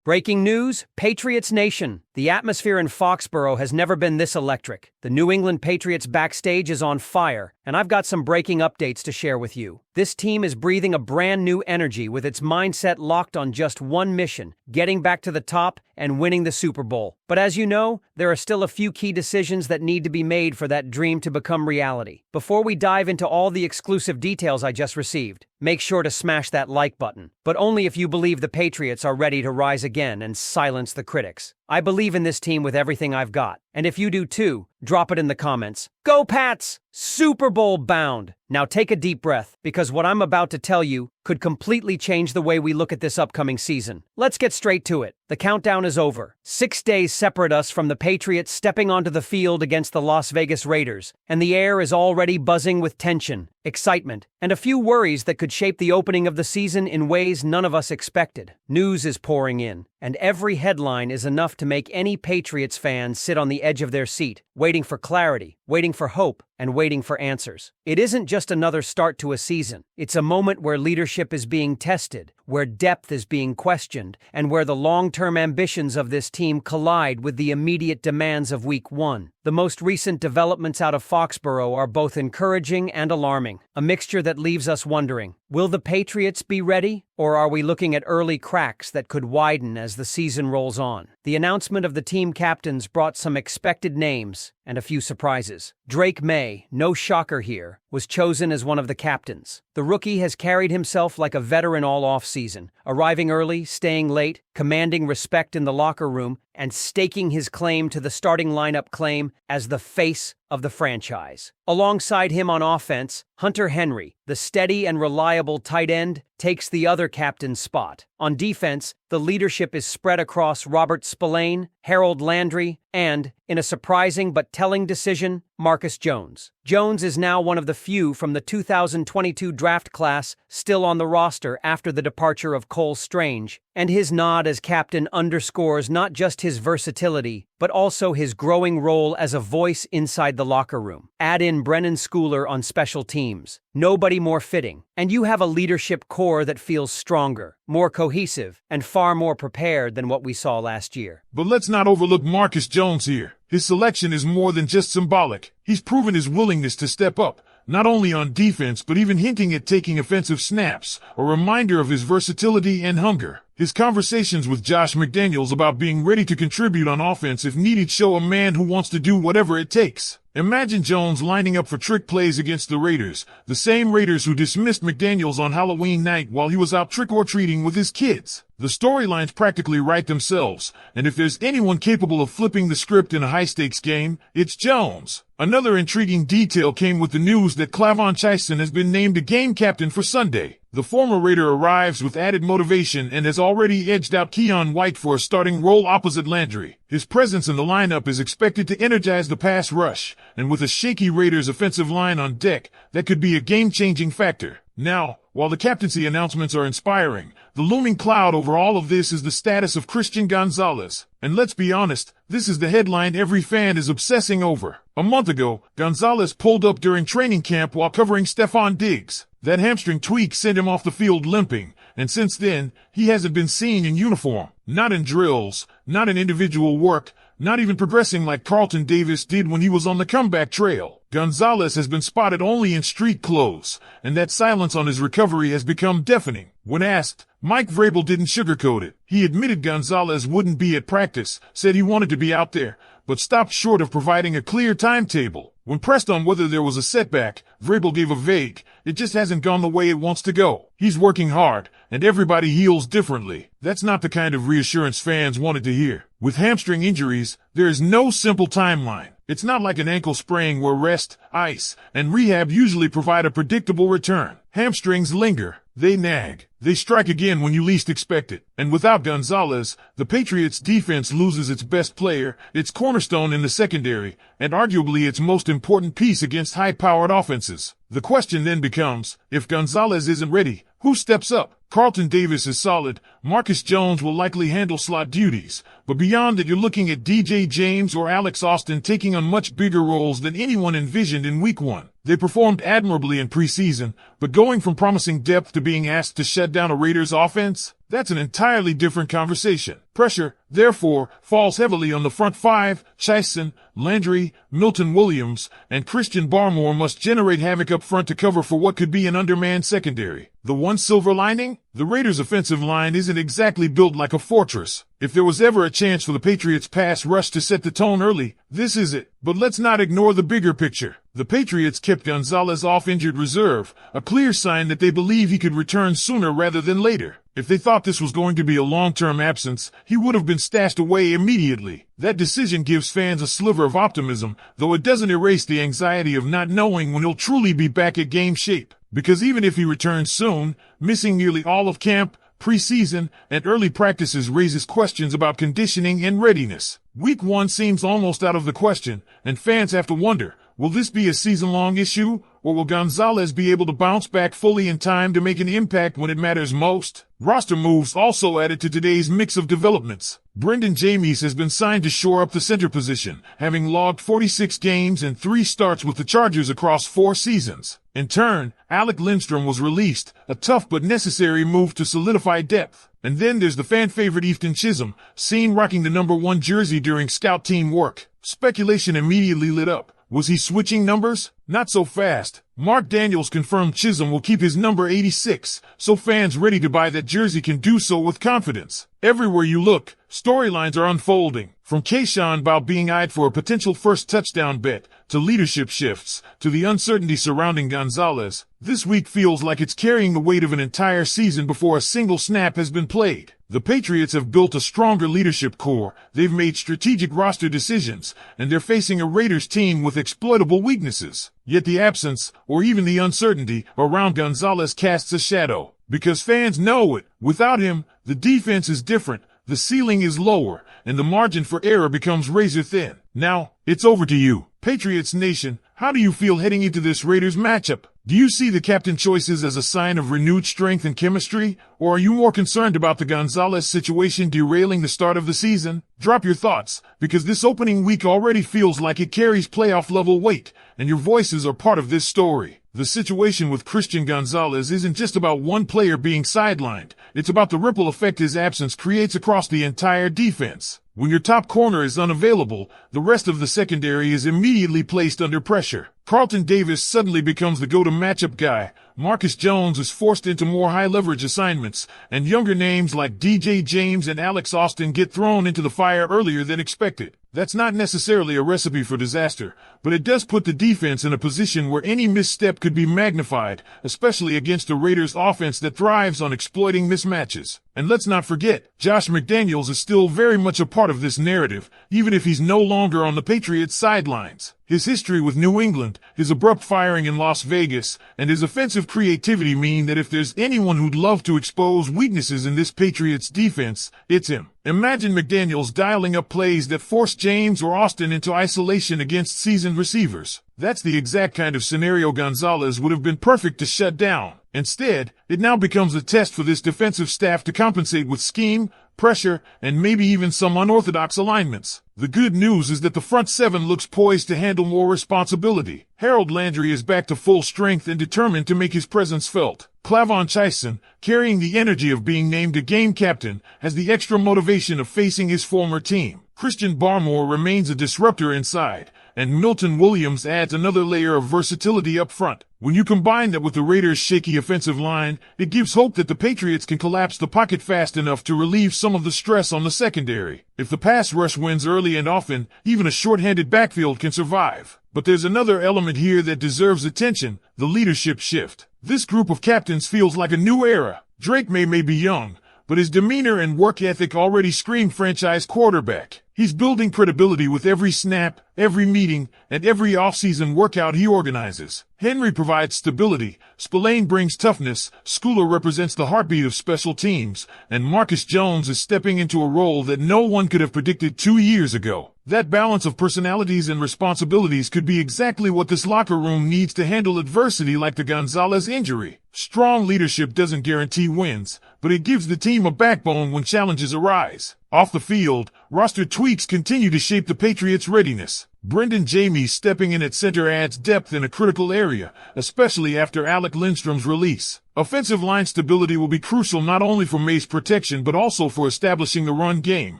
Breaking news, Patriots Nation. The atmosphere in Foxborough has never been this electric. The New England Patriots backstage is on fire, and I've got some breaking updates to share with you. This team is breathing a brand new energy with its mindset locked on just one mission, getting back to the top and winning the Super Bowl. But as you know, there are still a few key decisions that need to be made for that dream to become reality. Before we dive into all the exclusive details I just received, make sure to smash that like button, but only if you believe the Patriots are ready to rise again and silence the critics. I believe in this team with everything I've got, and if you do too, drop it in the comments. Go Pats! Super Bowl bound! Now take a deep breath, because what I'm about to tell you could completely change the way we look at this upcoming season. Let's get straight to it. The countdown is over. 6 days separate us from the Patriots stepping onto the field against the Las Vegas Raiders, and the air is already buzzing with tension, excitement, and a few worries that could shape the opening of the season in ways none of us expected. News is pouring in, and every headline is enough to make any Patriots fan sit on the edge of their seat, waiting for clarity, waiting for hope, and waiting for answers. It isn't just another start to a season. It's a moment where leadership is being tested, where depth is being questioned, and where the long-term ambitions of this team collide with the immediate demands of Week 1. The most recent developments out of Foxborough are both encouraging and alarming, a mixture that leaves us wondering, will the Patriots be ready, or are we looking at early cracks that could widen as the season rolls on? The announcement of the team captains brought some expected names and a few surprises. Drake Maye, no shocker here, was chosen as one of the captains. The rookie has carried himself like a veteran all offseason, arriving early, staying late, commanding respect in the locker room, and staking his claim to the starting lineup claim as the face of the franchise. Alongside him on offense, Hunter Henry, the steady and reliable tight end, takes the other captain's spot. On defense, the leadership is spread across Robert Spillane, Harold Landry, and, in a surprising but telling decision, Marcus Jones. Jones is now one of the few from the 2022 draft class still on the roster after the departure of Cole Strange, and his nod as captain underscores not just his versatility, but also his growing role as a voice inside the locker room. Add in Brennan Schooler on special teams. Nobody more fitting, and you have a leadership core that feels stronger, more cohesive, and far more prepared than what we saw last year. But let's not overlook Marcus Jones here. His selection is more than just symbolic. He's proven his willingness to step up, not only on defense but even hinting at taking offensive snaps, a reminder of his versatility and hunger. His conversations with Josh McDaniels about being ready to contribute on offense if needed show a man who wants to do whatever it takes. Imagine Jones lining up for trick plays against the Raiders, the same Raiders who dismissed McDaniels on Halloween night while he was out trick-or-treating with his kids. The storylines practically write themselves, and if there's anyone capable of flipping the script in a high-stakes game, it's Jones. Another intriguing detail came with the news that Clavon Chaisson has been named a game captain for Sunday. The former Raider arrives with added motivation and has already edged out Keon White for a starting role opposite Landry. His presence in the lineup is expected to energize the pass rush, and with a shaky Raiders offensive line on deck, that could be a game-changing factor. Now, while the captaincy announcements are inspiring, the looming cloud over all of this is the status of Christian Gonzalez. And let's be honest, this is the headline every fan is obsessing over. A month ago, Gonzalez pulled up during training camp while covering Stephon Diggs. That hamstring tweak sent him off the field limping, and since then, he hasn't been seen in uniform. Not in drills, not in individual work, not even progressing like Carlton Davis did when he was on the comeback trail. Gonzalez has been spotted only in street clothes, and that silence on his recovery has become deafening. When asked, Mike Vrabel didn't sugarcoat it. He admitted Gonzalez wouldn't be at practice, said he wanted to be out there, but stopped short of providing a clear timetable. When pressed on whether there was a setback, Vrabel gave a vague, "It just hasn't gone the way it wants to go. He's working hard, and everybody heals differently." That's not the kind of reassurance fans wanted to hear. With hamstring injuries, there is no simple timeline. It's not like an ankle sprain where rest, ice, and rehab usually provide a predictable return. Hamstrings linger. They nag. They strike again when you least expect it. And without Gonzalez, the Patriots' defense loses its best player, its cornerstone in the secondary, and arguably its most important piece against high-powered offenses. The question then becomes, if Gonzalez isn't ready, who steps up? Carlton Davis is solid. Marcus Jones will likely handle slot duties. But beyond that, you're looking at DJ James or Alex Austin taking on much bigger roles than anyone envisioned in Week 1. They performed admirably in preseason, but going from promising depth to being asked to shut down a Raiders offense, that's an entirely different conversation. Pressure, therefore, falls heavily on the front five. Chison, Landry, Milton Williams, and Christian Barmore must generate havoc up front to cover for what could be an undermanned secondary. The one silver lining? The Raiders' offensive line isn't exactly built like a fortress. If there was ever a chance for the Patriots' pass rush to set the tone early, this is it. But let's not ignore the bigger picture. The Patriots kept Gonzalez off injured reserve, a clear sign that they believe he could return sooner rather than later. If they thought this was going to be a long-term absence, he would have been stashed away immediately. That decision gives fans a sliver of optimism, though it doesn't erase the anxiety of not knowing when he'll truly be back at game shape. Because even if he returns soon, missing nearly all of camp, preseason, and early practices raises questions about conditioning and readiness. Week 1 seems almost out of the question, and fans have to wonder, will this be a season-long issue, or will Gonzalez be able to bounce back fully in time to make an impact when it matters most? Roster moves also added to today's mix of developments. Brendan James has been signed to shore up the center position, having logged 46 games and 3 starts with the Chargers across 4 seasons. In turn, Alec Lindstrom was released, a tough but necessary move to solidify depth. And then there's the fan-favorite Ethan Chisholm, seen rocking the number 1 jersey during scout team work. Speculation immediately lit up. Was he switching numbers? Not so fast. Mark Daniels confirmed Chisholm will keep his number 86, so fans ready to buy that jersey can do so with confidence. Everywhere you look, storylines are unfolding. From Keyshawn Bow being eyed for a potential first touchdown bet, to leadership shifts, to the uncertainty surrounding Gonzalez, this week feels like it's carrying the weight of an entire season before a single snap has been played. The Patriots have built a stronger leadership core, they've made strategic roster decisions, and they're facing a Raiders team with exploitable weaknesses. Yet the absence, or even the uncertainty, around Gonzalez casts a shadow. Because fans know it. Without him, the defense is different, the ceiling is lower, and the margin for error becomes razor thin. Now, it's over to you. Patriots Nation, how do you feel heading into this Raiders matchup? Do you see the captain choices as a sign of renewed strength and chemistry, or are you more concerned about the Gonzalez situation derailing the start of the season? Drop your thoughts, because this opening week already feels like it carries playoff-level weight, and your voices are part of this story. The situation with Christian Gonzalez isn't just about one player being sidelined, it's about the ripple effect his absence creates across the entire defense. When your top corner is unavailable, the rest of the secondary is immediately placed under pressure. Carlton Davis suddenly becomes the go-to matchup guy, Marcus Jones is forced into more high-leverage assignments, and younger names like DJ James and Alex Austin get thrown into the fire earlier than expected. That's not necessarily a recipe for disaster, but it does put the defense in a position where any misstep could be magnified, especially against a Raiders offense that thrives on exploiting mismatches. And let's not forget, Josh McDaniels is still very much a part of this narrative, even if he's no longer on the Patriots' sidelines. His history with New England, his abrupt firing in Las Vegas, and his offensive creativity mean that if there's anyone who'd love to expose weaknesses in this Patriots defense, it's him. Imagine McDaniels dialing up plays that force James or Austin into isolation against seasoned receivers. That's the exact kind of scenario Gonzalez would have been perfect to shut down. Instead, it now becomes a test for this defensive staff to compensate with scheme, pressure, and maybe even some unorthodox alignments. The good news is that the front seven looks poised to handle more responsibility. Harold Landry is back to full strength and determined to make his presence felt. Clavon Chison, carrying the energy of being named a game captain, has the extra motivation of facing his former team. Christian Barmore remains a disruptor inside, and Milton Williams adds another layer of versatility up front. When you combine that with the Raiders' shaky offensive line, it gives hope that the Patriots can collapse the pocket fast enough to relieve some of the stress on the secondary. If the pass rush wins early and often, even a short-handed backfield can survive. But there's another element here that deserves attention, the leadership shift. This group of captains feels like a new era. Drake Maye may be young, but his demeanor and work ethic already scream franchise quarterback. He's building credibility with every snap, every meeting, and every off-season workout he organizes. Henry provides stability, Spillane brings toughness, Schooler represents the heartbeat of special teams, and Marcus Jones is stepping into a role that no one could have predicted 2 years ago. That balance of personalities and responsibilities could be exactly what this locker room needs to handle adversity like the Gonzalez injury. Strong leadership doesn't guarantee wins, but it gives the team a backbone when challenges arise. Off the field, roster tweaks continue to shape the Patriots' readiness. Brendan James stepping in at center adds depth in a critical area, especially after Alec Lindstrom's release. Offensive line stability will be crucial not only for Maye's protection but also for establishing the run game,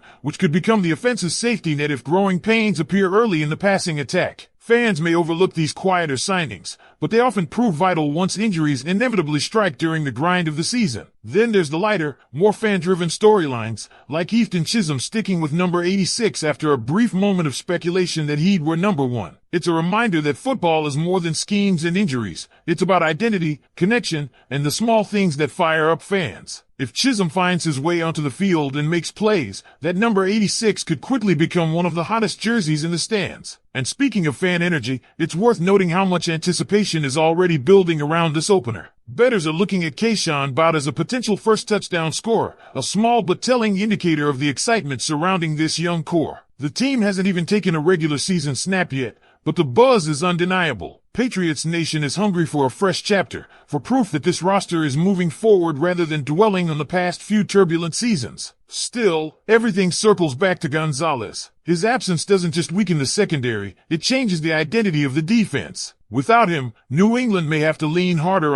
which could become the offensive safety net if growing pains appear early in the passing attack. Fans may overlook these quieter signings, but they often prove vital once injuries inevitably strike during the grind of the season. Then there's the lighter, more fan-driven storylines, like Ethan Chisholm sticking with number 86 after a brief moment of speculation that he'd wear number 1. It's a reminder that football is more than schemes and injuries. It's about identity, connection, and the small things that fire up fans. If Chisholm finds his way onto the field and makes plays, that number 86 could quickly become one of the hottest jerseys in the stands. And speaking of fan energy, it's worth noting how much anticipation is already building around this opener. Bettors are looking at Keyshawn Bott as a potential first touchdown scorer, a small but telling indicator of the excitement surrounding this young core. The team hasn't even taken a regular season snap yet, but the buzz is undeniable. Patriots Nation is hungry for a fresh chapter, for proof that this roster is moving forward rather than dwelling on the past few turbulent seasons. Still, everything circles back to Gonzalez. His absence doesn't just weaken the secondary, it changes the identity of the defense. Without him, New England may have to lean harder on